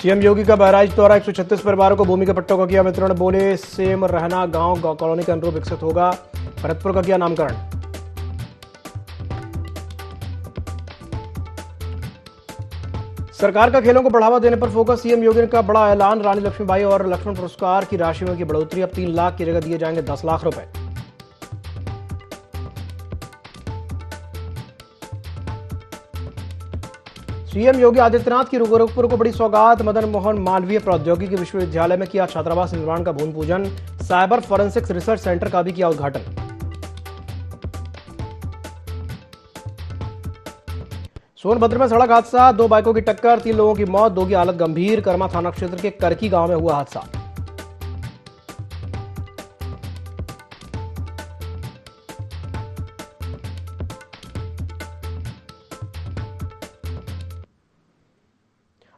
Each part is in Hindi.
सीएम योगी का बहराइच दौरा, 136 परिवारों को भूमि के पट्टों का किया वितरण। बोले सेम रहना गांव कॉलोनी के अनुरूप विकसित होगा। भरतपुर का किया नामकरण। सरकार का खेलों को बढ़ावा देने पर फोकस, सीएम योगी का बड़ा ऐलान। रानी लक्ष्मीबाई और लक्ष्मण पुरस्कार की राशि में की बढ़ोतरी, अब 3 लाख की जगह दिए जाएंगे 10 लाख रुपए। सीएम योगी आदित्यनाथ की गोरखपुर को बड़ी सौगात। मदन मोहन मालवीय प्रौद्योगिकी विश्वविद्यालय में किया छात्रावास निर्माण का भूमि पूजन। साइबर फॉरेंसिक्स रिसर्च सेंटर का भी किया उद्घाटन। सोनभद्र में सड़क हादसा, 2 बाइकों की टक्कर, 3 लोगों की मौत, 2 की हालत गंभीर। कर्मा थाना क्षेत्र के करकी गांव में हुआ हादसा।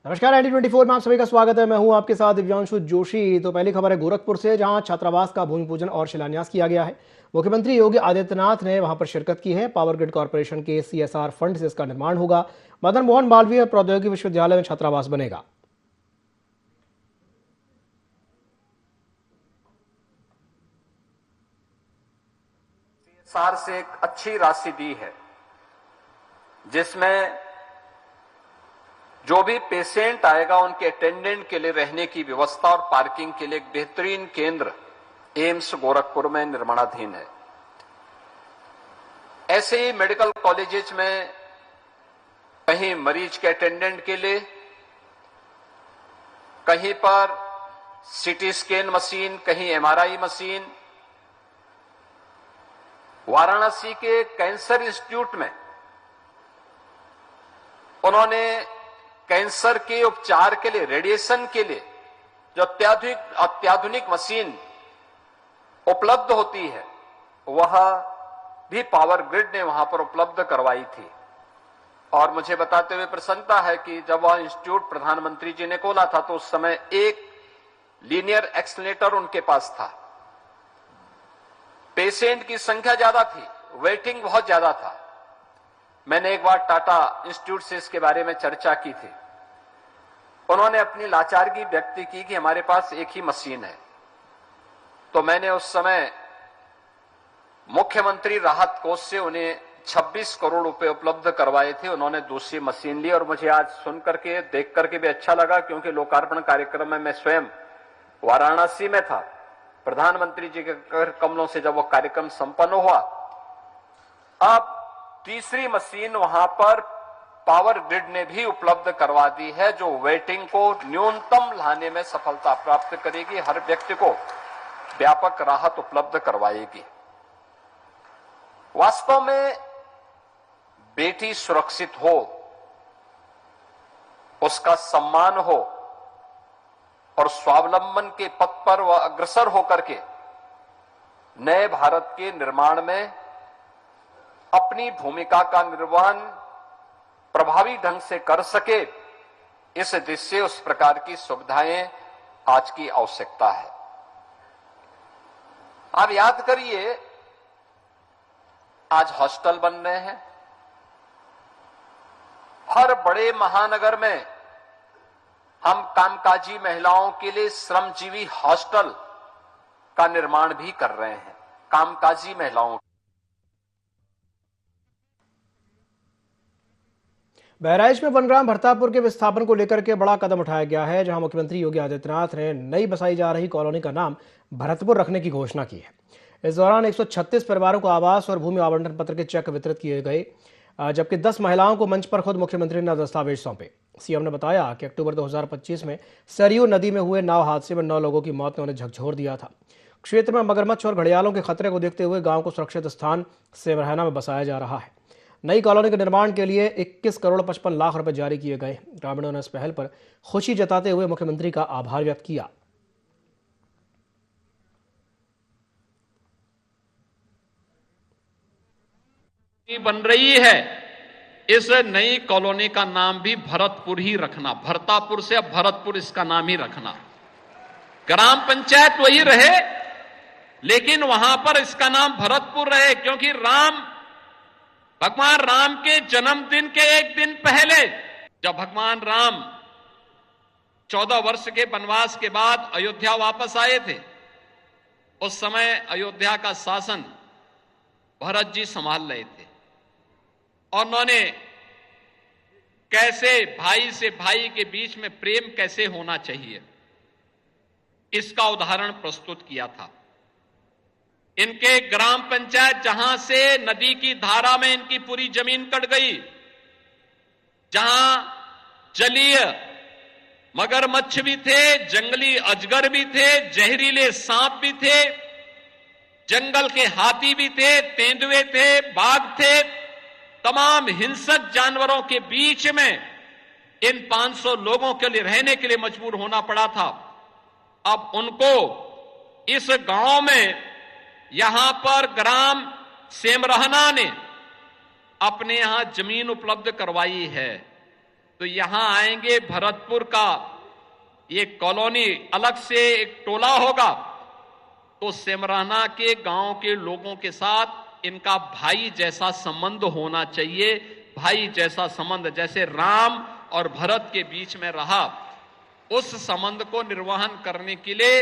नमस्कार, ND24 में आप सभी का स्वागत है। मैं हूं आपके साथ दिव्यांशु जोशी। तो पहली खबर है गोरखपुर से, जहां छात्रावास का भूमि पूजन और शिलान्यास किया गया है। मुख्यमंत्री योगी आदित्यनाथ ने वहां पर शिरकत की है। पावर ग्रिड कॉर्पोरेशन के CSR फंड से इसका निर्माण होगा। मदन मोहन मालवीय प्रौद्योगिकी विश्वविद्यालय में छात्रावास बनेगा। CSR से एक अच्छी राशि दी है, जिसमें जो भी पेशेंट आएगा उनके अटेंडेंट के लिए रहने की व्यवस्था और पार्किंग के लिए एक बेहतरीन केंद्र एम्स गोरखपुर में निर्माणाधीन है। ऐसे ही मेडिकल कॉलेजेस में कहीं मरीज के अटेंडेंट के लिए, कहीं पर CT स्कैन मशीन, कहीं MRI मशीन। वाराणसी के कैंसर इंस्टीट्यूट में उन्होंने कैंसर के उपचार के लिए, रेडिएशन के लिए जो अत्याधुनिक मशीन उपलब्ध होती है, वह भी पावर ग्रिड ने वहां पर उपलब्ध करवाई थी। और मुझे बताते हुए प्रसन्नता है कि जब वह इंस्टीट्यूट प्रधानमंत्री जी ने खोला था तो उस समय एक लीनियर एक्सीलरेटर उनके पास था। पेशेंट की संख्या ज्यादा थी, वेटिंग बहुत ज्यादा था। मैंने एक बार टाटा इंस्टीट्यूट से इसके बारे में चर्चा की थी। उन्होंने अपनी लाचारगी व्यक्त की कि हमारे पास एक ही मशीन है। तो मैंने उस समय मुख्यमंत्री राहत कोष से उन्हें 26 करोड़ रुपए उपलब्ध करवाए थे। उन्होंने दूसरी मशीन ली और मुझे आज सुन करके, देख करके भी अच्छा लगा, क्योंकि लोकार्पण कार्यक्रम में मैं स्वयं वाराणसी में था। प्रधानमंत्री जी के कर कमलों से जब वो कार्यक्रम संपन्न हुआ, अब तीसरी मशीन वहां पर पावर ग्रिड ने भी उपलब्ध करवा दी है, जो वेटिंग को न्यूनतम लाने में सफलता प्राप्त करेगी, हर व्यक्ति को व्यापक राहत उपलब्ध करवाएगी। वास्तव में बेटी सुरक्षित हो, उसका सम्मान हो और स्वावलंबन के पथ पर वह अग्रसर होकर के नए भारत के निर्माण में अपनी भूमिका का निर्वहन प्रभावी ढंग से कर सके, इस दृष्टि से उस प्रकार की सुविधाएं आज की आवश्यकता है। आप याद करिए, आज हॉस्टल बन रहे हैं। हर बड़े महानगर में हम कामकाजी महिलाओं के लिए श्रमजीवी हॉस्टल का निर्माण भी कर रहे हैं। कामकाजी महिलाओं। बहराइच में वनग्राम भरतापुर के विस्थापन को लेकर के बड़ा कदम उठाया गया है, जहां मुख्यमंत्री योगी आदित्यनाथ ने नई बसाई जा रही कॉलोनी का नाम भरतपुर रखने की घोषणा की है। इस दौरान 136 परिवारों को आवास और भूमि आवंटन पत्र के चेक वितरित किए गए, जबकि 10 महिलाओं को मंच पर खुद मुख्यमंत्री ने दस्तावेज सौंपे। सीएम ने बताया कि अक्टूबर 2025 में सरयू नदी में हुए नाव हादसे में 9 लोगों की मौत ने उन्हें झकझोर दिया था। क्षेत्र में मगरमच्छ और घड़ियालों के खतरे को देखते हुए गांव को सुरक्षित स्थान सेमरहना में बसाया जा रहा है। नई कॉलोनी के निर्माण के लिए 21 करोड़ 55 लाख रुपए जारी किए गए। ग्रामीणों ने इस पहल पर खुशी जताते हुए मुख्यमंत्री का आभार व्यक्त किया। बन रही है, इस नई कॉलोनी का नाम भी भरतपुर ही रखना। भरतापुर से अब भरतपुर इसका नाम ही रखना। ग्राम पंचायत वही रहे, लेकिन वहां पर इसका नाम भरतपुर रहे, क्योंकि भगवान राम के जन्मदिन के एक दिन पहले जब भगवान राम 14 वर्ष के वनवास के बाद अयोध्या वापस आए थे। उस समय अयोध्या का शासन भरत जी संभाल रहे थे और उन्होंने कैसे भाई से भाई के बीच में प्रेम कैसे होना चाहिए इसका उदाहरण प्रस्तुत किया था। इनके ग्राम पंचायत जहां से नदी की धारा में इनकी पूरी जमीन कट गई, जहां जलीय मगरमच्छ भी थे, जंगली अजगर भी थे, जहरीले सांप भी थे, जंगल के हाथी भी थे, तेंदुए थे, बाघ थे, तमाम हिंसक जानवरों के बीच में इन 500 लोगों के लिए रहने के लिए मजबूर होना पड़ा था। अब उनको इस गांव में यहां पर ग्राम सेमरहना ने अपने यहां जमीन उपलब्ध करवाई है, तो यहां आएंगे। भरतपुर का ये कॉलोनी अलग से एक टोला होगा, तो सेमरहना के गांव के लोगों के साथ इनका भाई जैसा संबंध होना चाहिए। भाई जैसा संबंध जैसे राम और भरत के बीच में रहा, उस संबंध को निर्वहन करने के लिए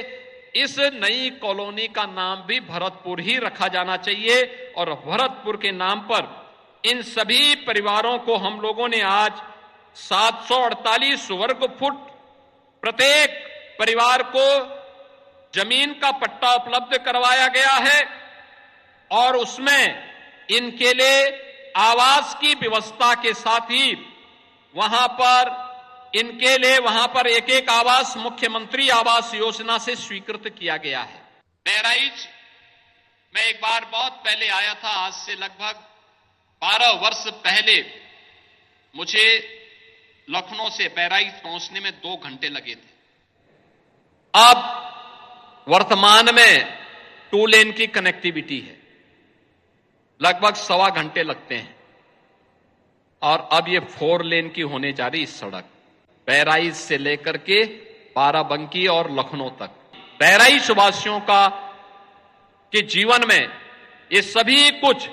इस नई कॉलोनी का नाम भी भरतपुर ही रखा जाना चाहिए। और भरतपुर के नाम पर इन सभी परिवारों को हम लोगों ने आज 748 वर्ग फुट प्रत्येक परिवार को जमीन का पट्टा उपलब्ध करवाया गया है और उसमें इनके लिए आवास की व्यवस्था के साथ ही वहां पर इनके लिए वहां पर एक एक आवास मुख्यमंत्री आवास योजना से स्वीकृत किया गया है। बहराइच मैं एक बार बहुत पहले आया था, आज से लगभग 12 वर्ष पहले मुझे लखनऊ से बहराइच पहुंचने में 2 घंटे लगे थे। अब वर्तमान में 2 लेन की कनेक्टिविटी है, लगभग 1.25 घंटे लगते हैं और अब ये 4 लेन की होने जा रही सड़क बहराइच से लेकर के बाराबंकी और लखनऊ तक। बहराइच वासियों का के जीवन में ये सभी कुछ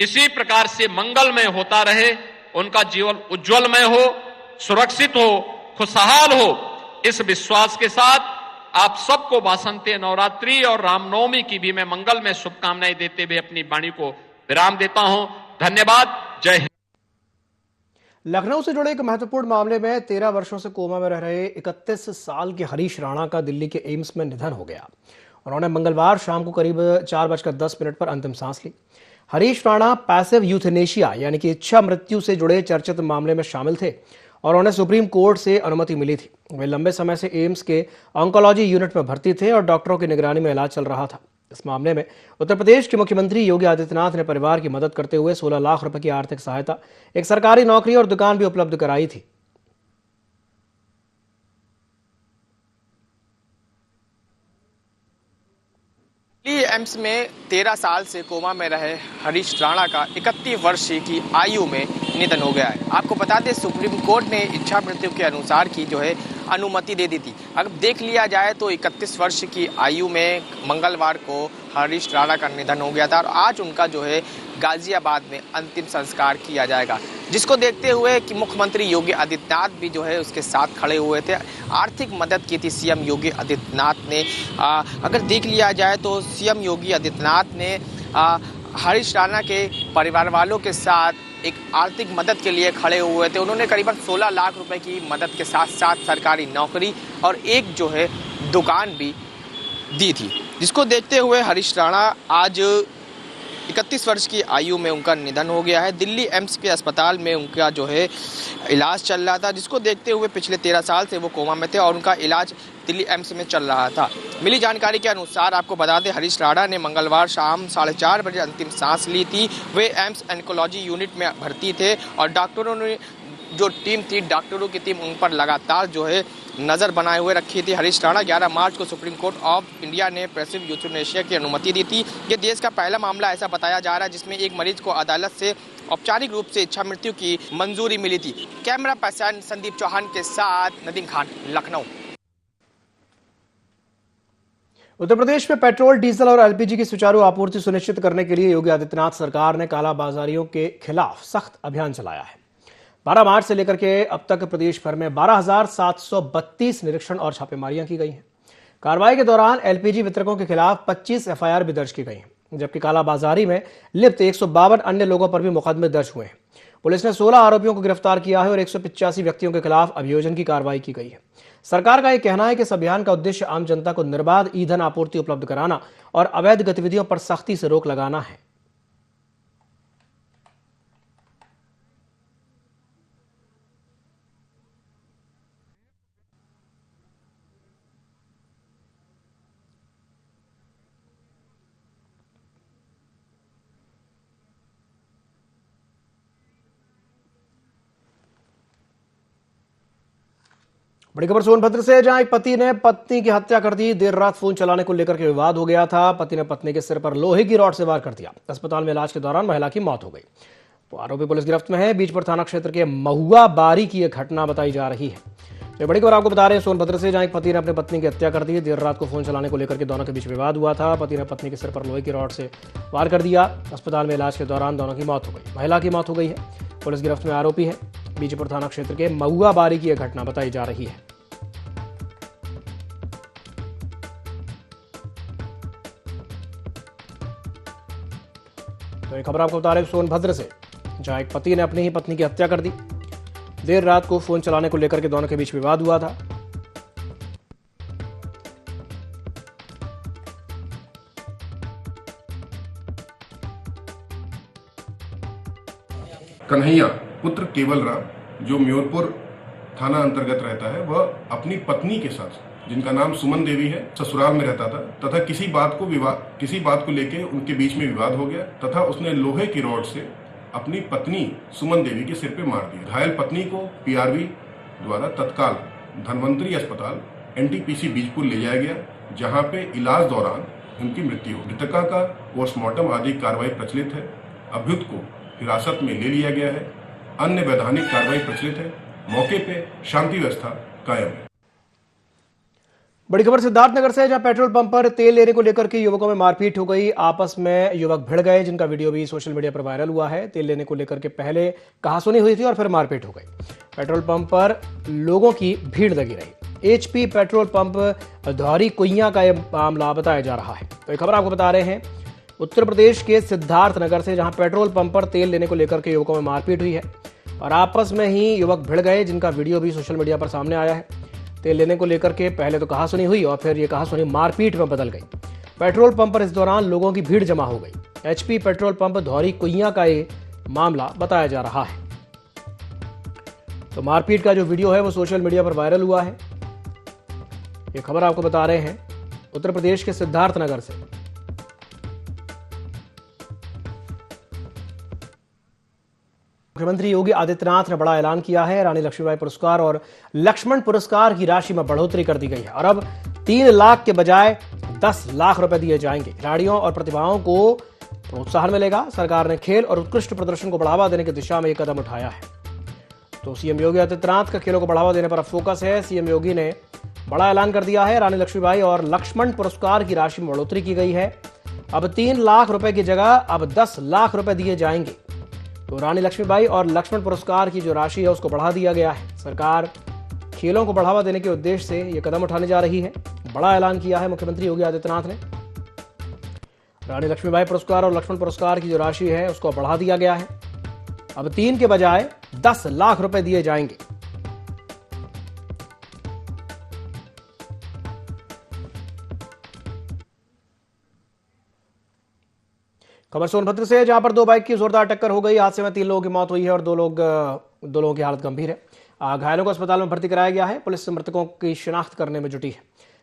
इसी प्रकार से मंगलमय होता रहे, उनका जीवन उज्जवलमय हो, सुरक्षित हो, खुशहाल हो, इस विश्वास के साथ आप सबको वासंती नवरात्रि और रामनवमी की भी मैं मंगल में शुभकामनाएं देते हुए अपनी वाणी को विराम देता हूं। धन्यवाद। जय हिंद। लखनऊ से जुड़े एक महत्वपूर्ण मामले में 13 वर्षों से कोमा में रह रहे 31 साल के हरीश राणा का दिल्ली के एम्स में निधन हो गया। उन्होंने मंगलवार शाम को करीब 4:10 पर अंतिम सांस ली। हरीश राणा पैसिव यूथेनेशिया यानी कि इच्छा मृत्यु से जुड़े चर्चित मामले में शामिल थे और उन्हें सुप्रीम कोर्ट से अनुमति मिली थी। वे लंबे समय से एम्स के ऑन्कोलॉजी यूनिट में भर्ती थे और डॉक्टरों की निगरानी में इलाज चल रहा था। इस मामले में उत्तर प्रदेश के मुख्यमंत्री योगी आदित्यनाथ ने परिवार की मदद करते हुए 16 लाख रुपए की आर्थिक सहायता, एक सरकारी नौकरी और दुकान भी उपलब्ध कराई थी। दिल्ली एम्स में 13 साल से कोमा में रहे हरीश राणा का 31 वर्ष की आयु में निधन हो गया है। आपको बता दें, सुप्रीम कोर्ट ने इच्छा मृत्यु के अनुसार की अनुमति दे दी थी। अगर देख लिया जाए तो 31 वर्ष की आयु में मंगलवार को हरीश राणा का निधन हो गया था और आज उनका गाजियाबाद में अंतिम संस्कार किया जाएगा, जिसको देखते हुए कि मुख्यमंत्री योगी आदित्यनाथ भी उसके साथ खड़े हुए थे। आर्थिक मदद की थी सीएम योगी आदित्यनाथ ने। अगर देख लिया जाए तो सीएम योगी आदित्यनाथ ने हरीश राणा के परिवार वालों के साथ एक आर्थिक मदद के लिए खड़े हुए थे। उन्होंने करीबन 16 लाख रुपए की मदद के साथ साथ सरकारी नौकरी और एक दुकान भी दी थी, जिसको देखते हुए हरीश राणा आज 31 वर्ष की आयु में उनका निधन हो गया है। दिल्ली एम्स के अस्पताल में उनका इलाज चल रहा था, जिसको देखते हुए पिछले 13 साल से वो कोमा में थे और उनका इलाज दिल्ली एम्स में चल रहा था। मिली जानकारी के अनुसार आपको बता दें, हरीश राणा ने मंगलवार शाम 4:30 बजे अंतिम सांस ली थी। वे एम्स ऑन्कोलॉजी यूनिट में भर्ती थे और डॉक्टरों ने टीम थी, डॉक्टरों की टीम उन पर लगातार नजर बनाए हुए रखी थी। हरीश राणा 11 मार्च को सुप्रीम कोर्ट ऑफ इंडिया ने पैसिव यूथेनेशिया की अनुमति दी थी। ये देश का पहला मामला ऐसा बताया जा रहा है जिसमें एक मरीज को अदालत से औपचारिक रूप से इच्छा मृत्यु की मंजूरी मिली थी। कैमरा पर्सन संदीप चौहान के साथ नदीम खान, लखनऊ। उत्तर प्रदेश में पेट्रोल, डीजल और एलपीजी की सुचारू आपूर्ति सुनिश्चित करने के लिए योगी आदित्यनाथ सरकार ने कालाबाजारियों के खिलाफ सख्त अभियान चलाया है। 12 मार्च से लेकर के अब तक प्रदेश भर में 12,732 निरीक्षण और छापेमारियां की गई हैं। कार्रवाई के दौरान एलपीजी वितरकों के खिलाफ 25 एफआईआर भी दर्ज की गई हैं, जबकि कालाबाजारी में लिप्त 152 अन्य लोगों पर भी मुकदमे दर्ज हुए हैं। पुलिस ने 16 आरोपियों को गिरफ्तार किया है और 185 व्यक्तियों के खिलाफ अभियोजन की कार्रवाई की गई है। सरकार का यह कहना है कि इस अभियान का उद्देश्य आम जनता को निर्बाध ईंधन आपूर्ति उपलब्ध कराना और अवैध गतिविधियों पर सख्ती से रोक लगाना है। बड़ी खबर सोनभद्र से, जहां एक पति ने पत्नी की हत्या कर दी। देर रात फोन चलाने को लेकर के विवाद हो गया था। पति ने पत्नी के सिर पर लोहे की रॉड से वार कर दिया। अस्पताल में इलाज के दौरान महिला की मौत हो गई। तो आरोपी पुलिस गिरफ्त में है। बीजपुर थाना क्षेत्र के महुआ बारी की यह घटना बताई जा रही है। तो बड़ी खबर आपको बता रहे हैं सोनभद्र से, जहां एक पति ने अपनी पत्नी की हत्या कर दी। देर रात को फोन चलाने को लेकर के दोनों के बीच विवाद हुआ था। पति ने पत्नी के सिर पर लोहे की रॉड से वार कर दिया। अस्पताल में इलाज के दौरान दोनों की मौत हो गई। महिला की मौत हो गई है। पुलिस गिरफ्त में आरोपी है। बीजपुर थाना क्षेत्र के महुआ बारी की यह घटना बताई जा रही है। तो एक खबर आपको बता रहे हैं सोनभद्र से, जहां एक पति ने अपनी ही पत्नी की हत्या कर दी। देर रात को फोन चलाने को लेकर के दोनों के बीच विवाद हुआ था। कन्हैया पुत्र केवल राम, जो म्योरपुर थाना अंतर्गत रहता है, वह अपनी पत्नी के साथ, जिनका नाम सुमन देवी है, ससुराल में रहता था तथा किसी बात को लेकर उनके बीच में विवाद हो गया तथा उसने लोहे की रॉड से अपनी पत्नी सुमन देवी के सिर पे मार दिया। घायल पत्नी को पीआरवी द्वारा तत्काल धन्वंतरी अस्पताल एनटीपीसी बीजपुर ले जाया गया, जहां पे इलाज दौरान उनकी मृत्यु हो। मृतका का पोस्टमार्टम आदि कार्रवाई प्रचलित है। अभियुक्त को हिरासत में ले लिया गया है। अन्य वैधानिक कार्रवाई प्रचलित है। मौके पे शांति व्यवस्था कायम है। बड़ी खबर सिद्धार्थनगर से, जहां पेट्रोल पंप पर तेल लेने को लेकर के युवकों में मारपीट हो गई। आपस में युवक भिड़ गए, जिनका वीडियो भी सोशल मीडिया पर वायरल हुआ है। तेल लेने को लेकर के पहले कहासुनी हुई थी और फिर मारपीट हो गई। पेट्रोल पंप पर लोगों की भीड़ लगी रही। एचपी पेट्रोल पंप धौरी कुइयां का यह मामला बताया जा रहा है। तो एक खबर आपको बता रहे हैं उत्तर प्रदेश के सिद्धार्थनगर से, जहां पेट्रोल पंप पर तेल लेने को लेकर के युवकों में मारपीट हुई है और आपस में ही युवक भिड़ गए, जिनका वीडियो भी सोशल मीडिया पर सामने आया है। तेल लेने को लेकर के पहले तो कहासुनी हुई और फिर ये कहासुनी मारपीट में बदल गई। पेट्रोल पंप पर इस दौरान लोगों की भीड़ जमा हो गई। एचपी पेट्रोल पंप धौरी कुइयां का ये मामला बताया जा रहा है। तो मारपीट का जो वीडियो है वो सोशल मीडिया पर वायरल हुआ है। ये खबर आपको बता रहे हैं उत्तर प्रदेश के सिद्धार्थनगर से। मुख्यमंत्री योगी आदित्यनाथ ने बड़ा ऐलान किया है। रानी लक्ष्मीबाई पुरस्कार और लक्ष्मण पुरस्कार की राशि में बढ़ोतरी कर दी गई है और अब 3 लाख के बजाय 10 लाख रुपए दिए जाएंगे। खिलाड़ियों और प्रतिभाओं को प्रोत्साहन मिलेगा। सरकार ने खेल और उत्कृष्ट प्रदर्शन को बढ़ावा देने की दिशा में एक कदम उठाया है। तो सीएम योगी आदित्यनाथ का खेलों को बढ़ावा देने पर फोकस है। सीएम योगी ने बड़ा ऐलान कर दिया है। रानी लक्ष्मीबाई और लक्ष्मण पुरस्कार की राशि में बढ़ोतरी की गई है। अब 3 लाख रुपए की जगह अब 10 लाख रुपए दिए जाएंगे। तो रानी लक्ष्मीबाई और लक्ष्मण पुरस्कार की जो राशि है उसको बढ़ा दिया गया है। सरकार खेलों को बढ़ावा देने के उद्देश्य से यह कदम उठाने जा रही है। बड़ा ऐलान किया है मुख्यमंत्री योगी आदित्यनाथ ने। रानी लक्ष्मीबाई पुरस्कार और लक्ष्मण पुरस्कार की जो राशि है उसको बढ़ा दिया गया है। अब 3 के बजाय 10 लाख रुपए दिए जाएंगे। खबर सोनभद्र से, जहां पर 2 बाइक की जोरदार टक्कर हो गई। हादसे में 3 लोगों की मौत हुई है और दो लोगों की हालत गंभीर है। घायलों को अस्पताल में भर्ती कराया गया है। पुलिस मृतकों की शिनाख्त करने में जुटी है।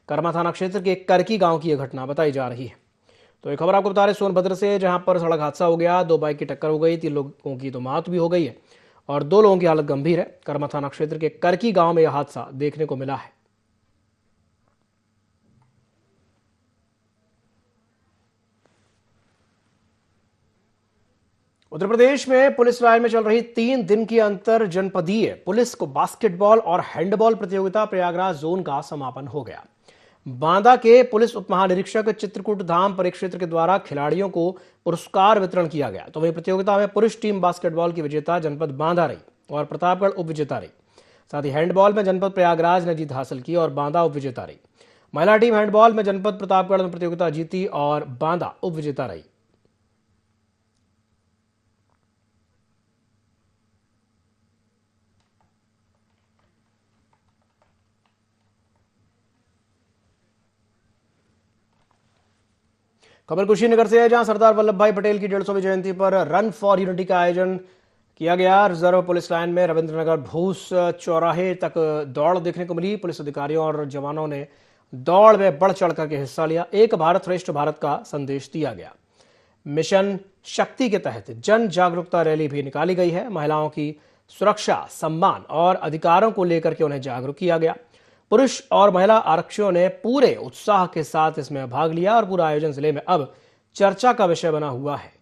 कर्मा थाना क्षेत्र के करकी गांव की यह घटना बताई जा रही है। तो एक खबर आपको बता रहे सोनभद्र से, जहां पर सड़क हादसा हो गया। 2 बाइक की टक्कर हो गई। 3 लोगों की तो मौत भी हो गई है और 2 लोगों की हालत गंभीर है। कर्मा थाना क्षेत्र के करकी गांव में यह हादसा देखने को मिला है। उत्तर प्रदेश में पुलिस लाइन में चल रही 3 दिन की अंतर जनपदीय पुलिस को बास्केटबॉल और हैंडबॉल प्रतियोगिता प्रयागराज जोन का समापन हो गया। बांदा के पुलिस उप महानिरीक्षक चित्रकूट धाम परिक्षेत्र के द्वारा खिलाड़ियों को पुरस्कार वितरण किया गया। तो वही प्रतियोगिता में पुरुष टीम बास्केटबॉल की विजेता जनपद बांदा रही। और प्रतापगढ़ उप विजेता रही। साथ ही हैंडबॉल में जनपद प्रयागराज ने जीत हासिल की और बांदा उप विजेता रही। महिला टीम हैंडबॉल में जनपद प्रतापगढ़ में प्रतियोगिता जीती और बांदा उप विजेता रही। खबर कुशीनगर से है, जहां सरदार वल्लभ भाई पटेल की 150वीं जयंती पर रन फॉर यूनिटी का आयोजन किया गया। रिजर्व पुलिस लाइन में रविंद्रनगर भूस चौराहे तक दौड़ देखने को मिली। पुलिस अधिकारियों और जवानों ने दौड़ में बढ़ चढ़ करके हिस्सा लिया। एक भारत श्रेष्ठ भारत का संदेश दिया गया। मिशन शक्ति के तहत जन जागरूकता रैली भी निकाली गई है। महिलाओं की सुरक्षा, सम्मान और अधिकारों को लेकर के उन्हें जागरूक किया गया। पुरुष और महिला आरक्षियों ने पूरे उत्साह के साथ इसमें भाग लिया और पूरा आयोजन जिले में अब चर्चा का विषय बना हुआ है।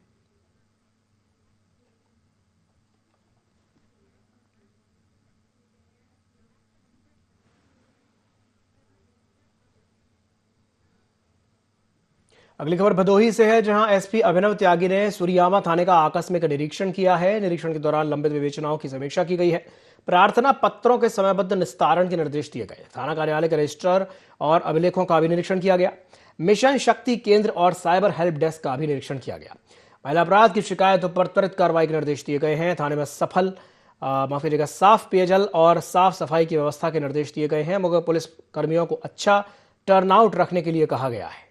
अगली खबर भदोही से है, जहां एसपी अभिनव त्यागी ने सुरियामा थाने का आकस्मिक निरीक्षण किया है। निरीक्षण के दौरान लंबित विवेचनाओं की समीक्षा की गई है। प्रार्थना पत्रों के समयबद्ध निस्तारण के निर्देश दिए गए। थाना कार्यालय के रजिस्टर और अभिलेखों का भी निरीक्षण किया गया। मिशन शक्ति केंद्र और साइबर हेल्प डेस्क का भी निरीक्षण किया गया। महिला अपराध की शिकायतों पर त्वरित कार्रवाई के निर्देश दिए गए हैं। थाने में साफ पेयजल और साफ सफाई की व्यवस्था के निर्देश दिए गए हैं। मगर पुलिस कर्मियों को अच्छा टर्नआउट रखने के लिए कहा गया है।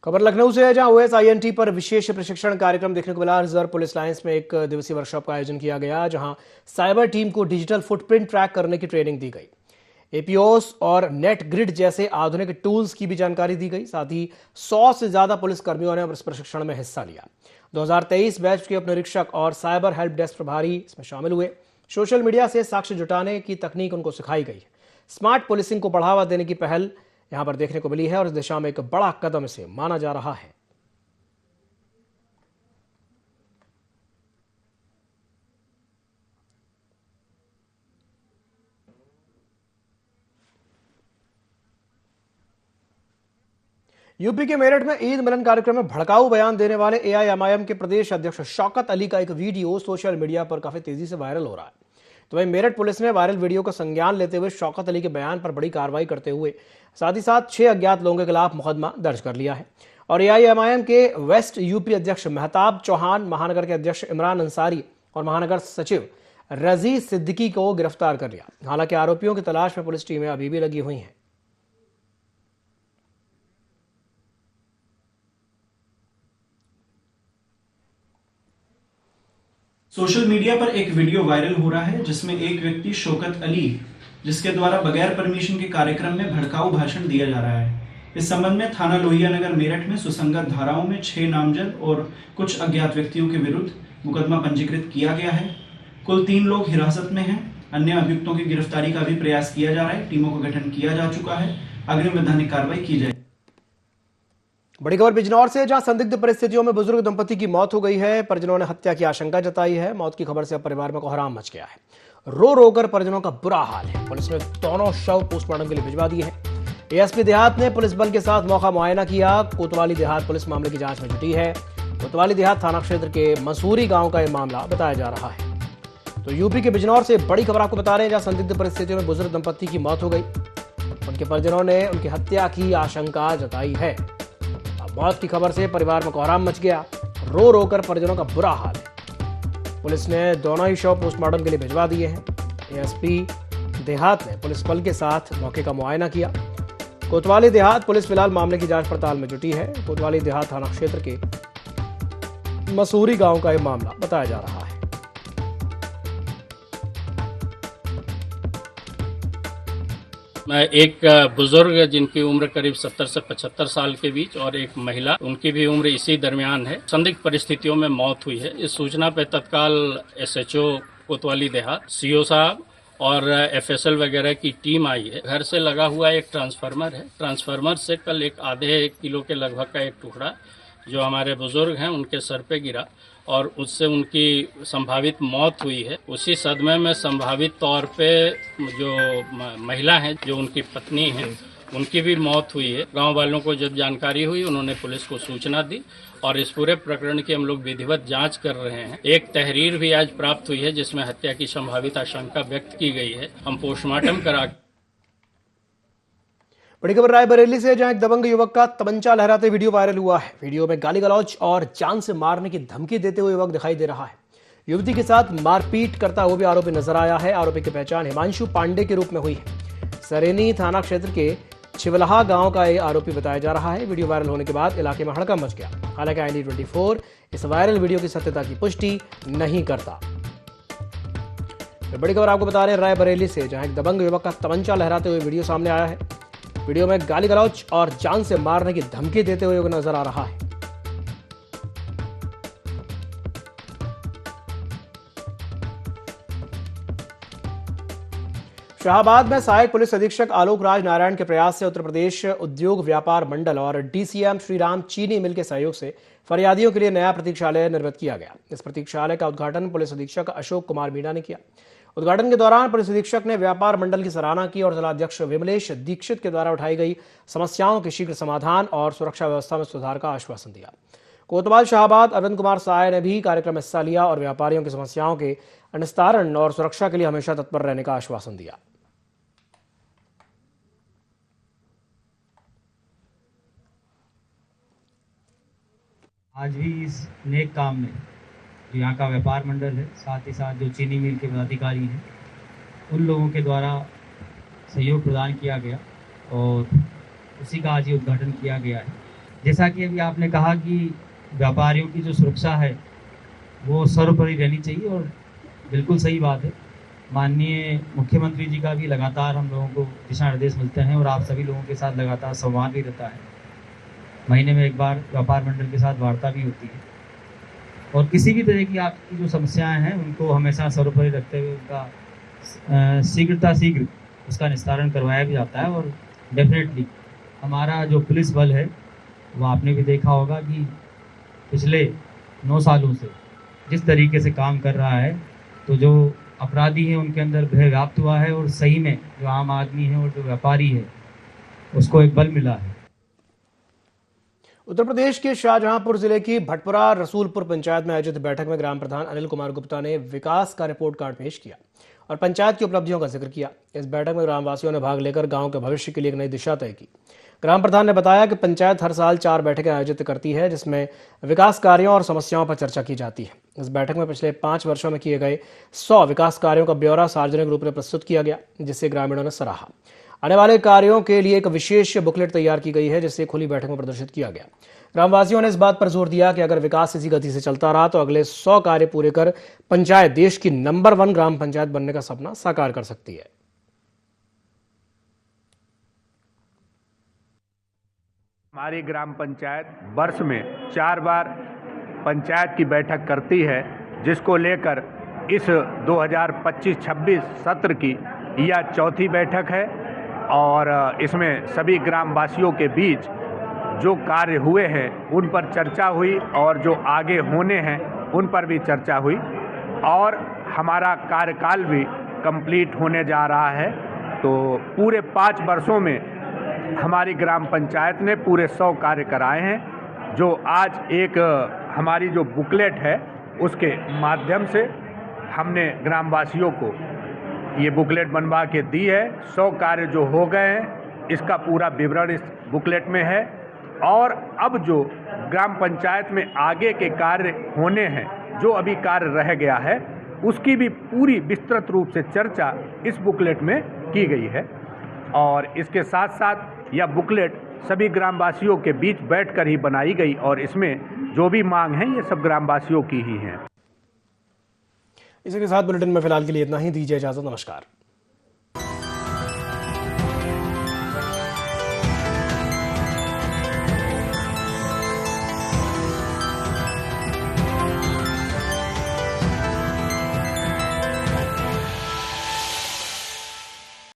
खबर लखनऊ से है, जहां OSINT पर विशेष प्रशिक्षण कार्यक्रम देखने को मिला। रिजर्व पुलिस लाइंस में एक दिवसीय वर्कशॉप का आयोजन किया गया, जहां साइबर टीम को डिजिटल फुटप्रिंट ट्रैक करने की ट्रेनिंग दी गई। APOS और नेट ग्रिड जैसे आधुनिक टूल्स की भी जानकारी दी गई। साथ ही 100 से ज्यादा पुलिस कर्मियों ने इस प्रशिक्षण में हिस्सा लिया। 2023 बैच के उपनिरीक्षक और साइबर हेल्प डेस्क प्रभारी इसमें शामिल हुए। सोशल मीडिया से साक्ष्य जुटाने की तकनीक उनको सिखाई गई है। स्मार्ट पुलिसिंग को बढ़ावा देने की पहल यहां पर देखने को मिली है और इस दिशा में एक बड़ा कदम इसे माना जा रहा है। यूपी के मेरठ में ईद मिलन कार्यक्रम में भड़काऊ बयान देने वाले AIMIM के प्रदेश अध्यक्ष शौकत अली का एक वीडियो सोशल मीडिया पर काफी तेजी से वायरल हो रहा है। तो वहीं मेरठ पुलिस ने वायरल वीडियो का संज्ञान लेते हुए शौकत अली के बयान पर बड़ी कार्रवाई करते हुए साथ ही साथ 6 अज्ञात लोगों के खिलाफ मुकदमा दर्ज कर लिया है। और AIMIM के वेस्ट यूपी अध्यक्ष महताब चौहान, महानगर के अध्यक्ष इमरान अंसारी और महानगर सचिव रजी सिद्दीकी को गिरफ्तार कर लिया। हालांकि आरोपियों की तलाश में पुलिस टीमें अभी भी लगी हुई हैं। सोशल मीडिया पर एक वीडियो वायरल हो रहा है, जिसमें एक व्यक्ति शौकत अली, जिसके द्वारा बगैर परमिशन के कार्यक्रम में भड़काऊ भाषण दिया जा रहा है। इस संबंध में थाना लोहिया नगर मेरठ में सुसंगत धाराओं में 6 नामजद और कुछ अज्ञात व्यक्तियों के विरुद्ध मुकदमा पंजीकृत किया गया है। कुल 3 लोग हिरासत में हैं। अन्य अभियुक्तों की गिरफ्तारी का भी प्रयास किया जा रहा है। टीमों का गठन किया जा चुका है। अग्रिम वैधानिक कार्रवाई की जाए। बड़ी खबर बिजनौर से, जहां संदिग्ध परिस्थितियों में बुजुर्ग दंपति की मौत हो गई है। परिजनों ने हत्या की आशंका जताई है। मौत की खबर से अब परिवार में कोहराम मच गया है। रो रो कर परिजनों का बुरा हाल है। पुलिस ने दोनों शव पोस्टमार्टम के लिए भिजवा दिए हैं। ASP देहात ने पुलिस बल के साथ मौका मुआयना किया। कोतवाली देहात पुलिस मामले की जांच में जुटी है। कोतवाली देहात थाना क्षेत्र के मसूरी गांव का यह मामला बताया जा रहा है। तो यूपी के बिजनौर से बड़ी खबर आपको बता रहे हैं, जहां संदिग्ध परिस्थितियों में बुजुर्ग दंपति की मौत हो गई। उनके परिजनों ने उनकी हत्या की आशंका जताई है। मौत की खबर से परिवार में कोहराम मच गया। रो रो कर परिजनों का बुरा हाल है। पुलिस ने दोनों ही शव पोस्टमार्टम के लिए भिजवा दिए हैं। ASP देहात ने पुलिस बल के साथ मौके का मुआयना किया। कोतवाली देहात पुलिस फिलहाल मामले की जांच पड़ताल में जुटी है। कोतवाली देहात थाना क्षेत्र के मसूरी गांव का यह मामला बताया जा रहा है। एक बुजुर्ग जिनकी उम्र करीब 70 से 75 साल के बीच और एक महिला, उनकी भी उम्र इसी दरमियान है, संदिग्ध परिस्थितियों में मौत हुई है। इस सूचना पे तत्काल SHO कोतवाली देहात, CO साहब और FSL वगैरह की टीम आई है। घर से लगा हुआ एक ट्रांसफार्मर है। ट्रांसफार्मर से कल एक आधे किलो के लगभग का एक टुकड़ा जो हमारे बुजुर्ग हैं उनके सर पे गिरा और उससे उनकी संभावित मौत हुई है। उसी सदमे में संभावित तौर पे जो महिला हैं, जो उनकी पत्नी हैं, उनकी भी मौत हुई है। गांव वालों को जब जानकारी हुई, उन्होंने पुलिस को सूचना दी और इस पूरे प्रकरण की हम लोग विधिवत जांच कर रहे हैं। एक तहरीर भी आज प्राप्त हुई है जिसमें हत्या की संभावित आशंका व्यक्त की गई है। हम पोस्टमार्टम करा। बड़ी खबर रायबरेली से, जहां एक दबंग युवक का तमंचा लहराते वीडियो वायरल हुआ है। वीडियो में गाली गलौज और जान से मारने की धमकी देते हुए युवक दिखाई दे रहा है। युवती के साथ मारपीट करता हुआ भी आरोपी नजर आया है। आरोपी की पहचान हिमांशु पांडे के रूप में हुई है। सरेनी थाना क्षेत्र के छिवलहा गांव का ये आरोपी बताया जा रहा है। वीडियो वायरल होने के बाद इलाके में हड़कंप मच गया। हालांकि IND24 इस वायरल वीडियो की सत्यता की पुष्टि नहीं करता। बड़ी खबर आपको बता रहे हैं रायबरेली से, जहां एक दबंग युवक का तमंचा लहराते हुए वीडियो सामने आया है। वीडियो में गाली गलौज और जान से मारने की धमकी देते हुए नजर आ रहा है। शाहबाद में सहायक पुलिस अधीक्षक आलोक राज नारायण के प्रयास से उत्तर प्रदेश उद्योग व्यापार मंडल और DCM श्रीराम चीनी मिल के सहयोग से फरियादियों के लिए नया प्रतीक्षालय निर्मित किया गया। इस प्रतीक्षालय का उद्घाटन पुलिस अधीक्षक अशोक कुमार मीणा ने किया। उद्घाटन के दौरान पुलिस अधीक्षक ने व्यापार मंडल की सराहना की और जिलाध्यक्ष विमलेश दीक्षित के द्वारा उठाई गई समस्याओं के शीघ्र समाधान और सुरक्षा व्यवस्था में सुधार का आश्वासन दिया। कोतवाल शाहबाद अरविंद कुमार साय ने भी कार्यक्रम में हिस्सा लिया और व्यापारियों की समस्याओं के निस्तारण और सुरक्षा के लिए हमेशा तत्पर रहने का आश्वासन दिया। आज भी इस नेक काम में जो यहाँ का व्यापार मंडल है, साथ ही साथ जो चीनी मिल के पदाधिकारी हैं, उन लोगों के द्वारा सहयोग प्रदान किया गया और उसी का आज ये उद्घाटन किया गया है। जैसा कि अभी आपने कहा कि व्यापारियों की जो सुरक्षा है वो सर्वोपरि रहनी चाहिए और बिल्कुल सही बात है। माननीय मुख्यमंत्री जी का भी लगातार हम लोगों को दिशा निर्देश मिलते हैं और आप सभी लोगों के साथ लगातार संवाद भी रहता है। महीने में एक बार व्यापार मंडल के साथ वार्ता भी होती है और किसी भी तरह की आपकी जो समस्याएं हैं उनको हमेशा सर्वोपरि रखते हुए उनका शीघ्र उसका निस्तारण करवाया भी जाता है। और डेफिनेटली हमारा जो पुलिस बल है वो आपने भी देखा होगा कि पिछले 9 सालों से जिस तरीके से काम कर रहा है, तो जो अपराधी हैं उनके अंदर भय व्याप्त हुआ है और सही में जो आम आदमी है और जो व्यापारी है उसको एक बल मिला है। उत्तर प्रदेश के शाहजहांपुर जिले की भटपुरा रसूलपुर पंचायत में आयोजित बैठक में ग्राम प्रधान अनिल कुमार गुप्ता ने विकास का रिपोर्ट कार्ड पेश किया और पंचायत की उपलब्धियों का जिक्र किया। इस बैठक में ग्रामवासियों ने भाग लेकर गांव के भविष्य के लिए एक नई दिशा तय की। ग्राम प्रधान ने बताया कि पंचायत हर साल 4 बैठकें आयोजित करती है जिसमें विकास कार्यों और समस्याओं पर चर्चा की जाती है। इस बैठक में पिछले 5 वर्षों में किए गए 100 विकास कार्यों का ब्यौरा सार्वजनिक रूप में प्रस्तुत किया गया, जिससे ग्रामीणों ने सराहा। आने वाले कार्यों के लिए एक विशेष बुकलेट तैयार की गई है जिसे खुली बैठक में प्रदर्शित किया गया। ग्रामवासियों ने इस बात पर जोर दिया कि अगर विकास इसी गति से चलता रहा तो अगले 100 कार्य पूरे कर पंचायत देश की नंबर 1 ग्राम पंचायत बनने का सपना साकार कर सकती है। हमारी ग्राम पंचायत वर्ष में 4 बार पंचायत की बैठक करती है, जिसको लेकर इस 2025-26 सत्र की यह 4थी बैठक है और इसमें सभी ग्रामवासियों के बीच जो कार्य हुए हैं उन पर चर्चा हुई और जो आगे होने हैं उन पर भी चर्चा हुई और हमारा कार्यकाल भी कंप्लीट होने जा रहा है। तो पूरे 5 वर्षों में हमारी ग्राम पंचायत ने पूरे 100 कार्य कराए हैं, जो आज एक हमारी जो बुकलेट है उसके माध्यम से हमने ग्रामवासियों को ये बुकलेट बनवा के दी है। 100 कार्य जो हो गए हैं इसका पूरा विवरण इस बुकलेट में है और अब जो ग्राम पंचायत में आगे के कार्य होने हैं, जो अभी कार्य रह गया है, उसकी भी पूरी विस्तृत रूप से चर्चा इस बुकलेट में की गई है। और इसके साथ साथ यह बुकलेट सभी ग्रामवासियों के बीच बैठकर ही बनाई गई और इसमें जो भी मांग है ये सब ग्रामवासियों की ही हैं। इसी के साथ बुलेटिन में फिलहाल के लिए इतना ही। दीजिए इजाजत। नमस्कार।